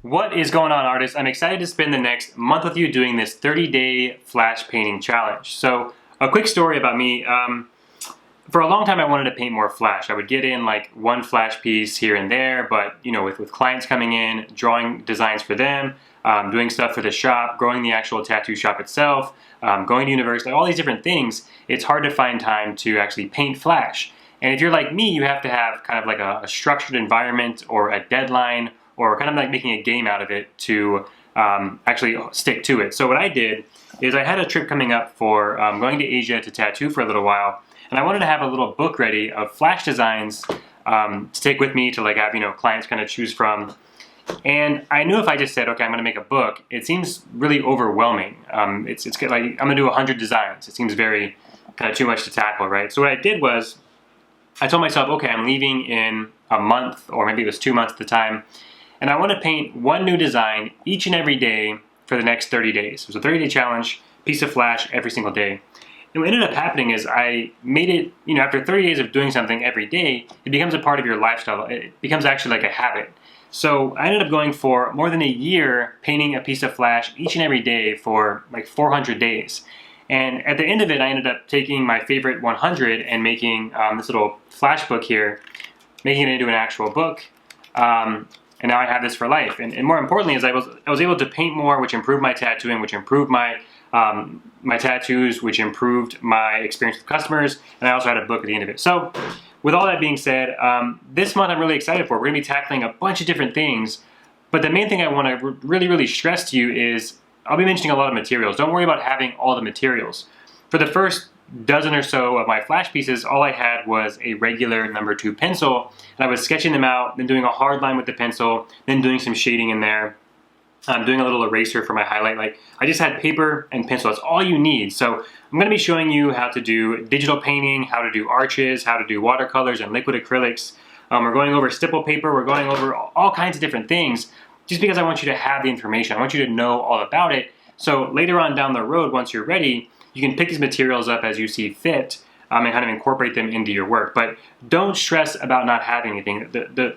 What is going on, artists? I'm excited to spend the next month with you doing this 30-day flash painting challenge. So a quick story about me. For a long time I wanted to paint more flash. I would get in like one flash piece here and there, but you know, with clients coming in, drawing designs for them, doing stuff for the shop, growing the actual tattoo shop itself, going to university, all these different things, it's hard to find time to actually paint flash. And if you're like me, you have to have kind of like a structured environment or a deadline, or kind of like making a game out of it to actually stick to it. So what I did is I had a trip coming up for going to Asia to tattoo for a little while, and I wanted to have a little book ready of flash designs to take with me to like have, you know, clients kind of choose from. And I knew if I just said, okay, I'm gonna make a book, it seems really overwhelming. It's like, I'm gonna do 100 designs. It seems very kind of too much to tackle, right? So what I did was, I told myself, okay, I'm leaving in a month, or maybe it was 2 months at the time, and I want to paint one new design each and every day for the next 30 days. It was a 30-day challenge, piece of flash every single day. And what ended up happening is I made it, you know, after 30 days of doing something every day, it becomes a part of your lifestyle. It becomes actually like a habit. So I ended up going for more than a year painting a piece of flash each and every day for like 400 days. And at the end of it, I ended up taking my favorite 100 and making this little flash book here, making it into an actual book. And now I have this for life. And more importantly, is I was able to paint more, which improved my tattooing, which improved my my tattoos, which improved my experience with customers, and I also had a book at the end of it. So with all that being said, this month I'm really excited for. We're gonna be tackling a bunch of different things, but the main thing I wanna really stress to you is I'll be mentioning a lot of materials. Don't worry about having all the materials. For the first dozen or so of my flash pieces, all I had was a regular #2 pencil, and I was sketching them out, then doing a hard line with the pencil, then doing some shading in there. Doing a little eraser for my highlight. Like, I just had paper and pencil. That's all you need. So I'm going to be showing you how to do digital painting, how to do arches, how to do watercolors and liquid acrylics. We're going over stipple paper. We're going over all kinds of different things just because I want you to have the information. I want you to know all about it. So later on down the road, once you're ready, you can pick these materials up as you see fit and kind of incorporate them into your work. But don't stress about not having anything. The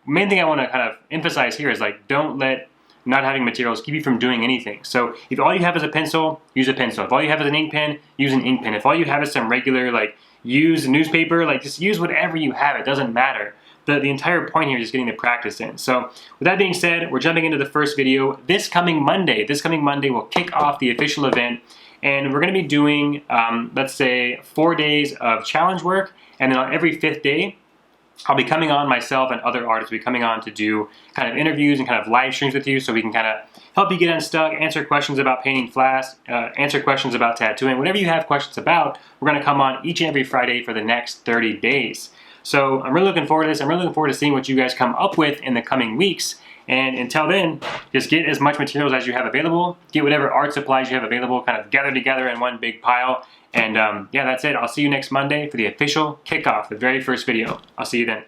main thing I want to kind of emphasize here is, like, don't let not having materials keep you from doing anything. So if all you have is a pencil, use a pencil. If all you have is an ink pen, use an ink pen. If all you have is some regular, like, use newspaper, like, just use whatever you have. It doesn't matter. The entire point here is just getting the practice in. So with that being said, we're jumping into the first video. This coming Monday will kick off the official event, and we're going to be doing, let's say, 4 days of challenge work, and then on every 5th day, I'll be coming on, myself and other artists will be coming on to do kind of interviews and kind of live streams with you, so we can kind of help you get unstuck, answer questions about painting flash, answer questions about tattooing. Whatever you have questions about, we're going to come on each and every Friday for the next 30 days. So I'm really looking forward to this. I'm really looking forward to seeing what you guys come up with in the coming weeks. And until then, just get as much materials as you have available, get whatever art supplies you have available, kind of gather together in one big pile. And yeah, that's it. I'll see you next Monday for the official kickoff, the very first video. I'll see you then.